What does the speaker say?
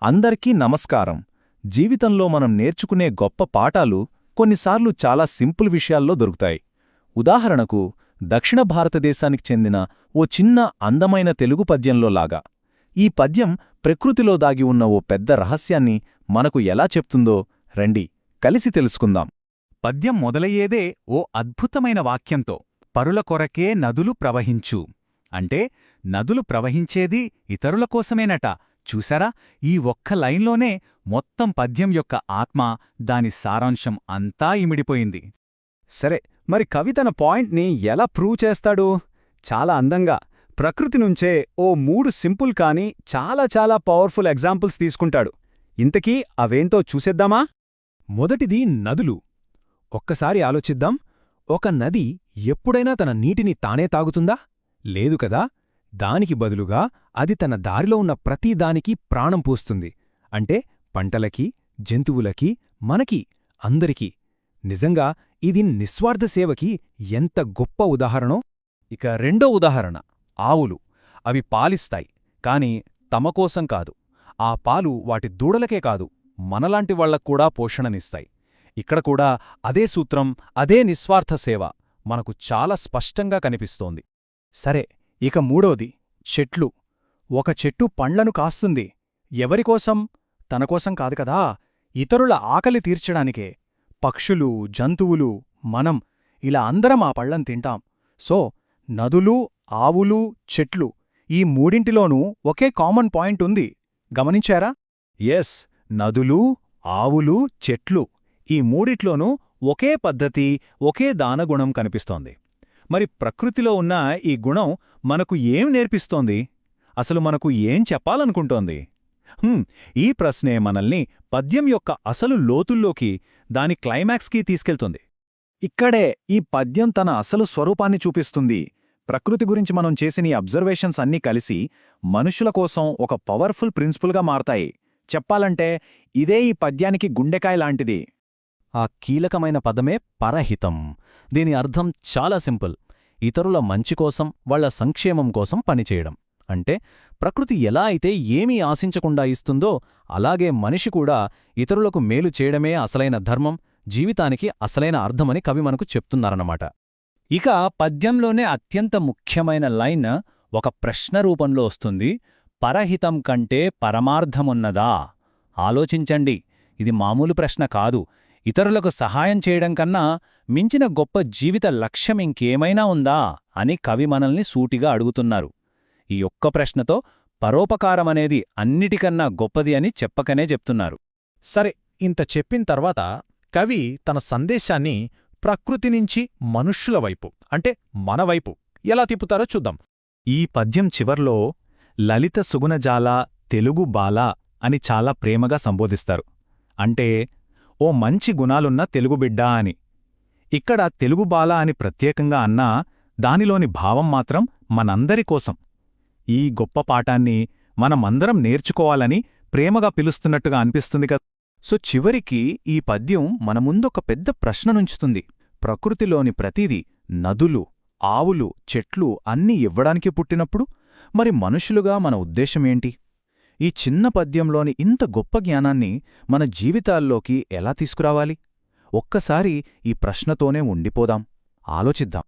అందరికీ నమస్కారం. జీవితంలో మనం నేర్చుకునే గొప్ప పాఠాలు కొన్నిసార్లు చాలా సింపుల్ విషయాల్లో దొరుకుతాయి. ఉదాహరణకు, దక్షిణ భారతదేశానికి చెందిన ఓ చిన్న అందమైన తెలుగు పద్యంలో లాగా. ఈ పద్యం ప్రకృతిలో దాగి ఉన్న ఓ పెద్ద రహస్యాన్ని మనకు ఎలా చెప్తుందో రండి కలిసి తెలుసుకుందాం. పద్యం మొదలయ్యేదే ఓ అద్భుతమైన వాక్యంతో, పరుల కొరకే నదులు ప్రవహించు. అంటే నదులు ప్రవహించేది ఇతరుల కోసమేనట. చూసారా, ఈ ఒక్క లైన్లోనే మొత్తం పద్యం యొక్క ఆత్మ, దాని సారాంశం అంతా ఇమిడిపోయింది. సరే, మరి కవి తన పాయింట్ని ఎలా ప్రూవ్ చేస్తాడు? చాలా అందంగా ప్రకృతి నుంచే ఓ 3 సింపుల్ కానీ చాలా చాలా పవర్ఫుల్ ఎగ్జాంపుల్స్ తీసుకుంటాడు. ఇంతకీ అవేంతో చూసేద్దామా? మొదటిది నదులు. ఒక్కసారి ఆలోచిద్దాం. ఒక నది ఎప్పుడైనా తన నీటిని తానే తాగుతుందా? లేదు కదా. దానికి బదులుగా అది తన దారిలో ఉన్న ప్రతిదానికి ప్రాణం పోస్తుంది. అంటే పంటలకి, జంతువులకి, మనకి, అందరికీ. నిజంగా ఇది నిస్వార్థ సేవకి ఎంత గొప్ప ఉదాహరణో. ఇక రెండో ఉదాహరణ ఆవులు. అవి పాలిస్తాయి, కాని తమకోసం కాదు. ఆ పాలు వాటి దూడలకే కాదు, మనలాంటి వాళ్లక్కూడా పోషణనిస్తాయి. ఇక్కడ కూడా అదే సూత్రం, అదే నిస్వార్థ సేవ మనకు చాలా స్పష్టంగా కనిపిస్తోంది. సరే, ఇక మూడోది చెట్లు. ఒక చెట్టు పండ్లను కాస్తుంది. ఎవరికోసం? తనకోసం కాదు కదా, ఇతరుల ఆకలి తీర్చడానికే. పక్షులు, జంతువులు, మనం ఇలా అందరం ఆ పళ్లను తింటాం. సో నదులు, ఆవులు, చెట్లు, ఈ మూడింటిలోనూ ఒకే కామన్ పాయింట్ ఉంది. గమనించారా? ఎస్, నదులు, ఆవులు, చెట్లు, ఈ మూడిట్లోనూ ఒకే పద్ధతి, ఒకే దానగుణం కనిపిస్తోంది. మరి ప్రకృతిలో ఉన్న ఈ గుణం మనకు ఏం నేర్పిస్తోంది? అసలు మనకు ఏం చెప్పాలనుకుంటోంది? ఈ ప్రశ్నే మనల్ని పద్యం యొక్క అసలు లోతుల్లోకి, దాని క్లైమాక్స్కి తీసుకెళ్తుంది. ఇక్కడే ఈ పద్యం తన అసలు స్వరూపాన్ని చూపిస్తుంది. ప్రకృతి గురించి మనం చేసిన ఈ అబ్జర్వేషన్స్ అన్నీ కలిసి మనుషుల కోసం ఒక పవర్ఫుల్ ప్రిన్సిపుల్గా మారతాయి. చెప్పాలంటే ఇదే ఈ పద్యానికి గుండెకాయ లాంటిది. ఆ కీలకమైన పదమే పరహితం. దీని అర్థం చాలా సింపుల్. ఇతరుల మంచి కోసం, వాళ్ల సంక్షేమం కోసం పనిచేయడం. అంటే ప్రకృతి ఎలా అయితే ఏమీ ఆశించకుండా ఇస్తుందో, అలాగే మనిషి కూడా ఇతరులకు మేలు చేయడమే అసలైన ధర్మం, జీవితానికి అసలైన అర్థమని కవి మనకు చెప్తున్నారన్నమాట. ఇక పద్యంలోనే అత్యంత ముఖ్యమైన లైన్ ఒక ప్రశ్న రూపంలో వస్తుంది. పరహితం కంటే పరమార్థమున్నదా? ఆలోచించండి, ఇది మామూలు ప్రశ్న కాదు. ఇతరులకు సహాయం చేయడం కన్నా మించిన గొప్ప జీవిత లక్ష్యం ఇంకేమైనా ఉందా అని కవి మనల్ని సూటిగా అడుగుతున్నారు. ఈ ఒక్క ప్రశ్నతో పరోపకారమనేది అన్నిటికన్నా గొప్పది అని చెప్పకనే చెప్తున్నారు. సరే, ఇంత చెప్పిన తర్వాత కవి తన సందేశాన్ని ప్రకృతి నుంచి మనుష్యుల వైపు, అంటే మన వైపు ఎలా తిప్పుతారో చూద్దాం. ఈ పద్యం చివర్లో లలిత సుగుణజాల తెలుగు బాల అని చాలా ప్రేమగా సంబోధిస్తారు. అంటే ఓ మంచి గుణాలున్న తెలుగుబిడ్డా అని. ఇక్కడ తెలుగు బాల అని ప్రత్యేకంగా అన్నా దానిలోని భావం మాత్రం మనందరి కోసం. ఈ గొప్ప పాఠాన్ని మనమందరం నేర్చుకోవాలని ప్రేమగా పిలుస్తున్నట్టుగా అనిపిస్తుంది కదా. సో చివరికి ఈ పద్యం మన ముందొక పెద్ద ప్రశ్ననుంచుతుంది. ప్రకృతిలోని ప్రతిదీ, నదులు, ఆవులు, చెట్లు అన్నీ ఇవ్వడానికి పుట్టినప్పుడు మరి మనుషులుగా మన ఉద్దేశమేంటి? ఈ చిన్న పద్యంలోని ఇంత గొప్ప జ్ఞానాన్ని మన జీవితాల్లోకి ఎలా తీసుకురావాలి? ఒక్కసారి ఈ ప్రశ్నతోనే ఉండిపోదాం, ఆలోచిద్దాం.